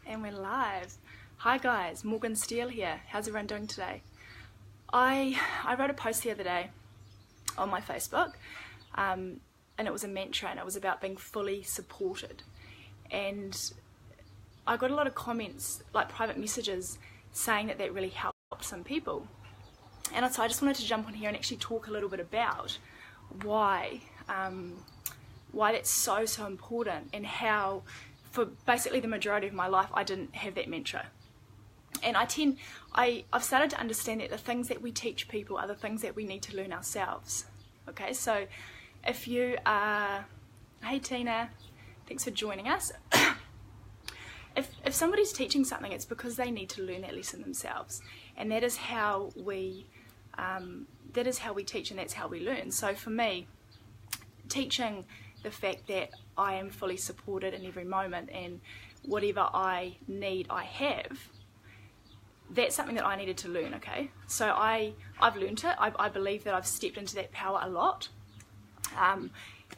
And we're live. Hi guys, Morgan Steele here. How's everyone doing today? I wrote a post the other day on my Facebook, and it was a mantra, and it was about being fully supported. And I got a lot of comments, like private messages, saying that really helped some people. And so I just wanted to jump on here and actually talk a little bit about why that's so important, and how for basically the majority of my life I didn't have that mantra. And I've started to understand that the things that we teach people are the things that we need to learn ourselves. Okay, so if you are, hey Tina, thanks for joining us. If somebody's teaching something, it's because they need to learn that lesson themselves, and that is how we teach, and that's how we learn. So for me, teaching the fact that I am fully supported in every moment, and whatever I need I have, that's something that I needed to learn. Okay, so I've learned it. I believe that I've stepped into that power a lot, and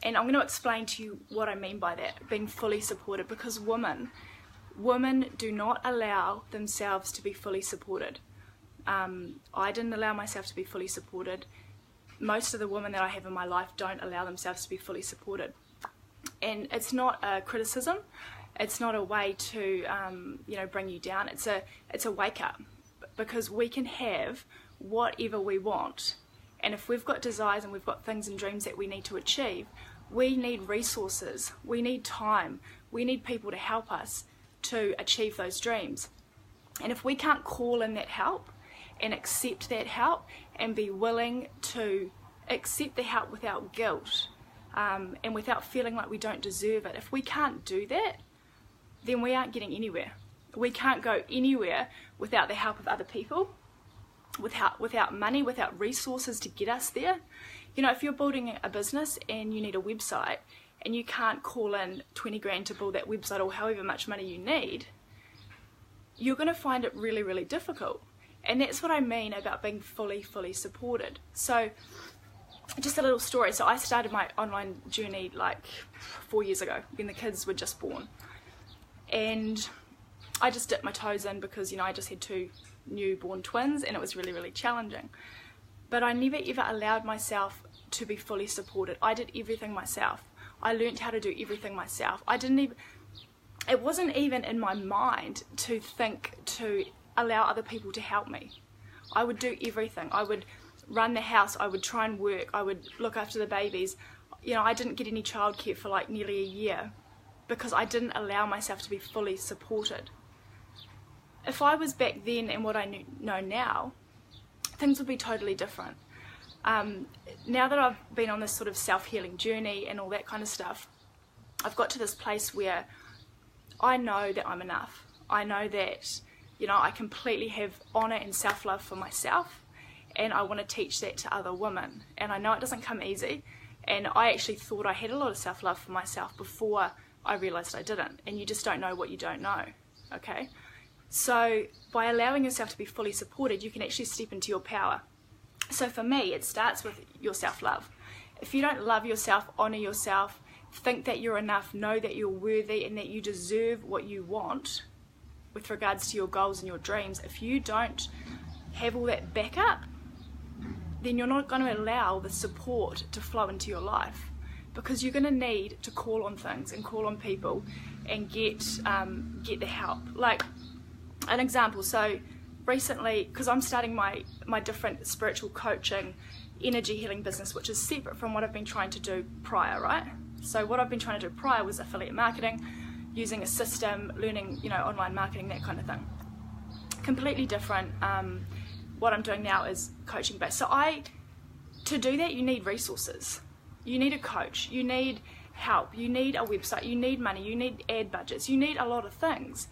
I'm going to explain to you what I mean by that, being fully supported, because women do not allow themselves to be fully supported. I didn't allow myself to be fully supported. Most of the women that I have in my life don't allow themselves to be fully supported. And it's not a criticism. It's not a way to bring you down. It's a wake up, because we can have whatever we want, and if we've got desires and we've got things and dreams that we need to achieve, we need resources, we need time, we need people to help us to achieve those dreams. And if we can't call in that help and accept that help and be willing to accept the help without guilt, and without feeling like we don't deserve it, if we can't do that, then we aren't getting anywhere. We can't go anywhere without the help of other people, without money, without resources to get us there. You know, if you're building a business and you need a website and you can't call in 20 grand to build that website, or however much money you need, you're going to find it really, really difficult. And that's what I mean about being fully supported. So just a little story. So I started my online journey like 4 years ago, when the kids were just born. And I just dipped my toes in because, I just had 2 newborn twins, and it was really, really challenging. But I never ever allowed myself to be fully supported. I did everything myself. I learned how to do everything myself. It wasn't even in my mind to think to allow other people to help me. I would do everything. I would run the house, I would try and work, I would look after the babies. I didn't get any childcare for like nearly a year, because I didn't allow myself to be fully supported. If I was back then and what I know now, things would be totally different. Now that I've been on this sort of self-healing journey and all that kind of stuff, I've got to this place where I know that I'm enough. I know that, I completely have honour and self-love for myself, and I want to teach that to other women. And I know it doesn't come easy, and I actually thought I had a lot of self-love for myself before I realised I didn't. And you just don't know what you don't know, okay? So by allowing yourself to be fully supported, you can actually step into your power. So for me, it starts with your self-love. If you don't love yourself, honour yourself, think that you're enough, know that you're worthy and that you deserve what you want with regards to your goals and your dreams, if you don't have all that backup, then you're not going to allow the support to flow into your life, because you're going to need to call on things and call on people and get the help. Like an example, so recently, because I'm starting my different spiritual coaching, energy healing business, which is separate from what I've been trying to do prior, right? So what I've been trying to do prior was affiliate marketing, using a system, learning, online marketing, that kind of thing. Completely different. What I'm doing now is coaching based. So to do that, you need resources. You need a coach, you need help, you need a website, you need money, you need ad budgets, you need a lot of things.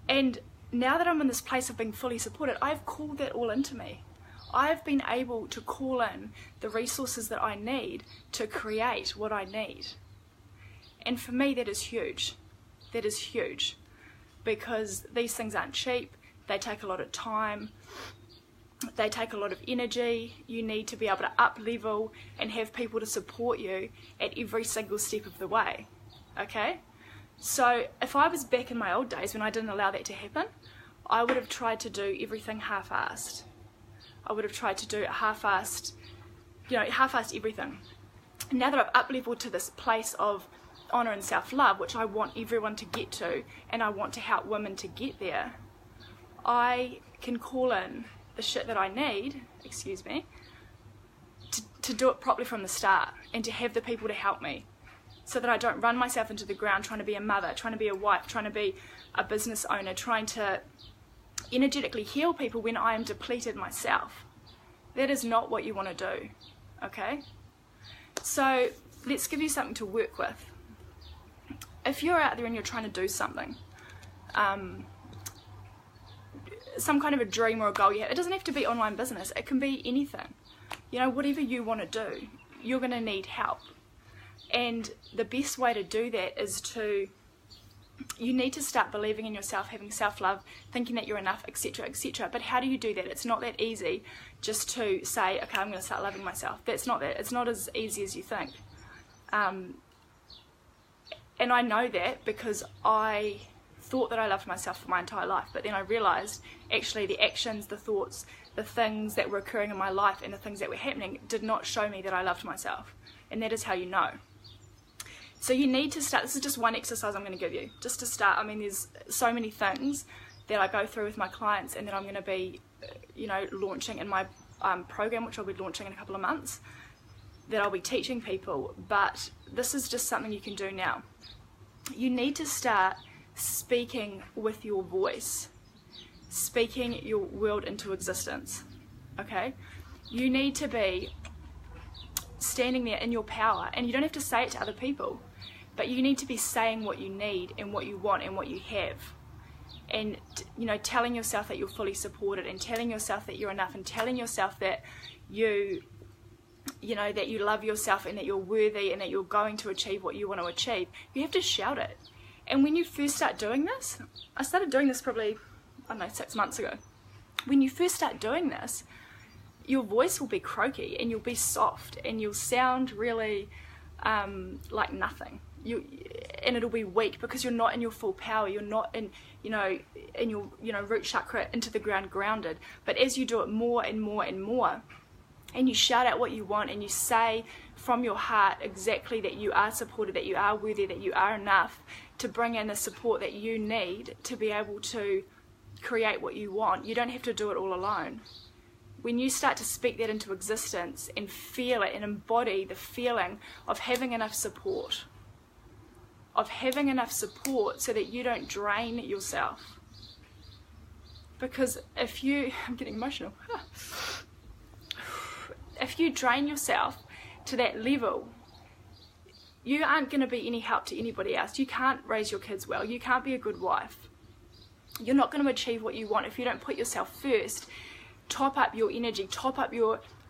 And now that I'm in this place of being fully supported, I've called that all into me. I've been able to call in the resources that I need to create what I need. And for me, that is huge. That is huge, because these things aren't cheap. They take a lot of time. They take a lot of energy. You need to be able to up level and have people to support you at every single step of the way. Okay? So if I was back in my old days when I didn't allow that to happen, I would have tried to do everything half-assed. I would have tried to do it half-assed, half-assed everything. Now that I've up-leveled to this place of honour and self-love, which I want everyone to get to, and I want to help women to get there, I can call in the shit that I need, to do it properly from the start, and to have the people to help me, so that I don't run myself into the ground trying to be a mother, trying to be a wife, trying to be a business owner, trying to energetically heal people when I am depleted myself. That is not what you want to do, okay? So let's give you something to work with. If you're out there and you're trying to do something, some kind of a dream or a goal you have, it doesn't have to be online business, it can be anything. Whatever you want to do, you're going to need help. And the best way to do that is you need to start believing in yourself, having self-love, thinking that you're enough, etc., etc. But how do you do that? It's not that easy just to say, okay, I'm going to start loving myself. It's not as easy as you think. And I know that because I thought that I loved myself for my entire life, but then I realised actually the actions, the thoughts, the things that were occurring in my life and the things that were happening did not show me that I loved myself. And that is how you know. So you need to start. This is just one exercise I'm going to give you just to start. I mean, there's so many things that I go through with my clients and that I'm going to be launching in my program, which I'll be launching in a couple of months, that I'll be teaching people. But this is just something you can do now. You need to start speaking with your voice, speaking your world into existence, okay? You need to be standing there in your power, and you don't have to say it to other people, but you need to be saying what you need and what you want and what you have, and telling yourself that you're fully supported, and telling yourself that you're enough, and telling yourself that that you love yourself and that you're worthy and that you're going to achieve what you want to achieve. You have to shout it. And when you first start doing this, I started doing this probably, 6 months ago. When you first start doing this, your voice will be croaky and you'll be soft and you'll sound really like nothing. And it'll be weak because you're not in your full power. You're not in your root chakra into the ground grounded. But as you do it more and more and more, and you shout out what you want and you say from your heart exactly that you are supported, that you are worthy, that you are enough to bring in the support that you need to be able to create what you want. You don't have to do it all alone. When you start to speak that into existence and feel it and embody the feeling of having enough support, so that you don't drain yourself. Because I'm getting emotional. If you drain yourself to that level, you aren't going to be any help to anybody else. You can't raise your kids well. You can't be a good wife. You're not going to achieve what you want if you don't put yourself first. Top up your energy,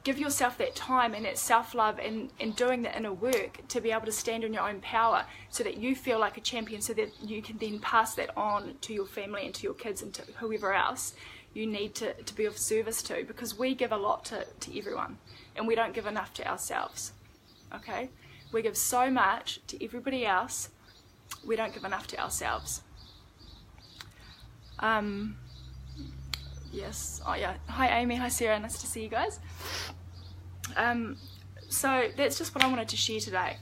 give yourself that time and that self-love and doing the inner work to be able to stand in your own power so that you feel like a champion, so that you can then pass that on to your family and to your kids and to whoever else you need to be of service to, because we give a lot to everyone and we don't give enough to ourselves, okay? We give so much to everybody else, we don't give enough to ourselves. Yes, oh yeah, hi Amy, hi Sarah, nice to see you guys. So that's just what I wanted to share today.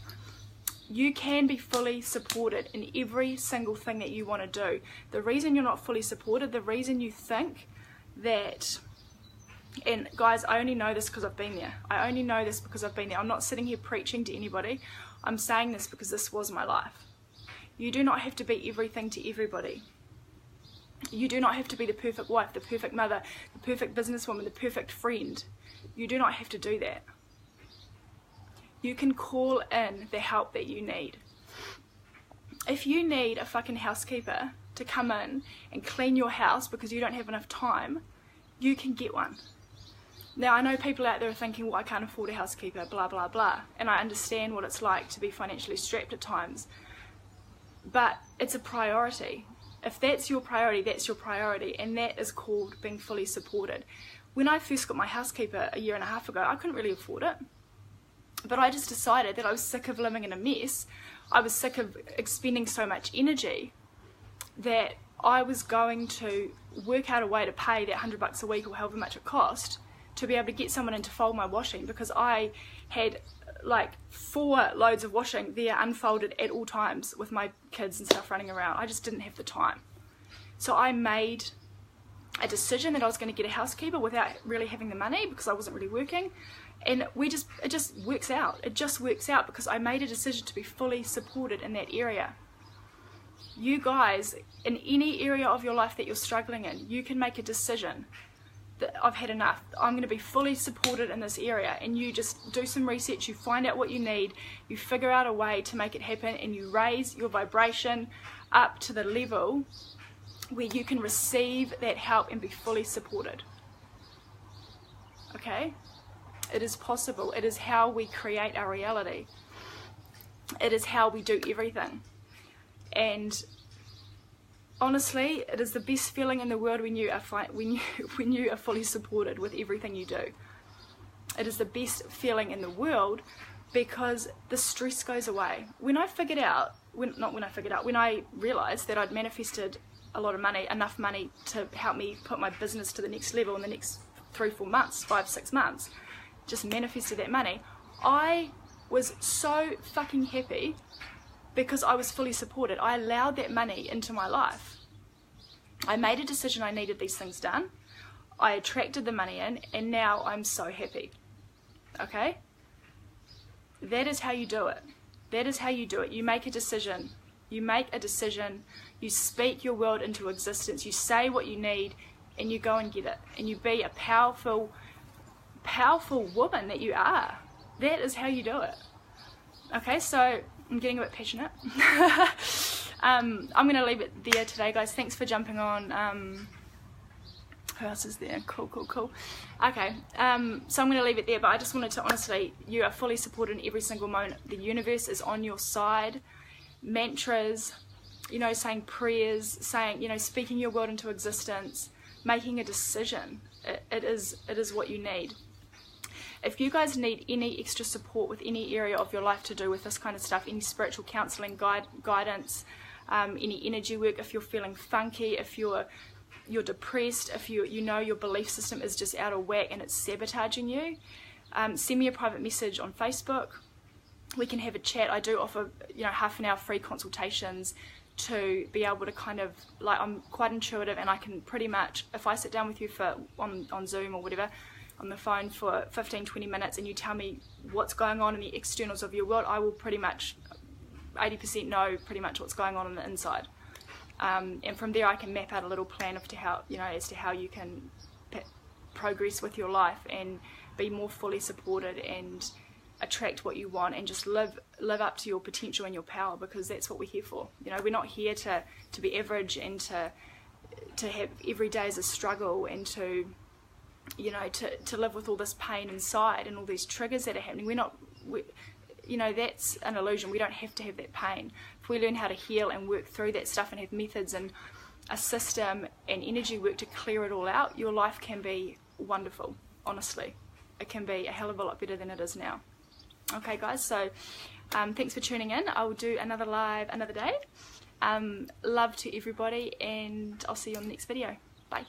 You can be fully supported in every single thing that you want to do. The reason you're not fully supported, the reason you think that, and guys, I only know this because I've been there. I only know this because I've been there. I'm not sitting here preaching to anybody. I'm saying this because this was my life. You do not have to be everything to everybody. You do not have to be the perfect wife, the perfect mother, the perfect businesswoman, the perfect friend. You do not have to do that. You can call in the help that you need. If you need a fucking housekeeper to come in and clean your house because you don't have enough time, you can get one. Now, I know people out there are thinking, well, I can't afford a housekeeper, blah, blah, blah. And I understand what it's like to be financially strapped at times. But it's a priority. If that's your priority, that's your priority. And that is called being fully supported. When I first got my housekeeper a year and a half ago, I couldn't really afford it. But I just decided that I was sick of living in a mess. I was sick of expending so much energy that I was going to work out a way to pay that $100 a week or however much it cost to be able to get someone in to fold my washing, because I had like 4 loads of washing there unfolded at all times with my kids and stuff running around. I just didn't have the time. So I made a decision that I was going to get a housekeeper without really having the money, because I wasn't really working. And it just works out. It just works out because I made a decision to be fully supported in that area. You guys, in any area of your life that you're struggling in, you can make a decision that I've had enough. I'm going to be fully supported in this area, and you just do some research, you find out what you need, you figure out a way to make it happen, and you raise your vibration up to the level where you can receive that help and be fully supported. Okay? It is possible. It is how we create our reality. It is how we do everything. And honestly, it is the best feeling in the world when you are fully supported with everything you do. It is the best feeling in the world because the stress goes away. When I realized that I'd manifested a lot of money, enough money to help me put my business to the next level in the next 3-4 months, 5-6 months, just manifested that money, I was so fucking happy because I was fully supported. I allowed that money into my life. I made a decision I needed these things done. I attracted the money in, and now I'm so happy. Okay? That is how you do it. That is how you do it. You make a decision. You make a decision. You speak your world into existence. You say what you need, and you go and get it. And you be a powerful woman that you are. That is how you do it. Okay, so I'm getting a bit passionate. I'm going to leave it there today, guys. Thanks for jumping on. Who else is there? Cool. Okay, so I'm going to leave it there, but I just wanted to honestly, you are fully supported in every single moment. The universe is on your side. Mantras, saying prayers, saying, speaking your world into existence, making a decision. It is what you need. If you guys need any extra support with any area of your life to do with this kind of stuff, any spiritual counseling, guidance, any energy work, if you're feeling funky, if you're depressed, if you know your belief system is just out of whack and it's sabotaging you, send me a private message on Facebook. We can have a chat. I do offer half an hour free consultations to be able to kind of, like, I'm quite intuitive, and I can pretty much, if I sit down with you on Zoom or whatever, on the phone for 15-20 minutes, and you tell me what's going on in the externals of your world, I will pretty much 80% know pretty much what's going on the inside, and from there I can map out a little plan as to how you can progress with your life and be more fully supported and attract what you want and just live up to your potential and your power, because that's what we're here for. We're not here to be average and to have every day as a struggle and to live with all this pain inside and all these triggers that are happening. That's an illusion. We don't have to have that pain. If we learn how to heal and work through that stuff and have methods and a system and energy work to clear it all out, your life can be wonderful. Honestly, it can be a hell of a lot better than it is now. Okay, guys, so thanks for tuning in. I will do another live another day. Love to everybody, and I'll see you on the next video. Bye.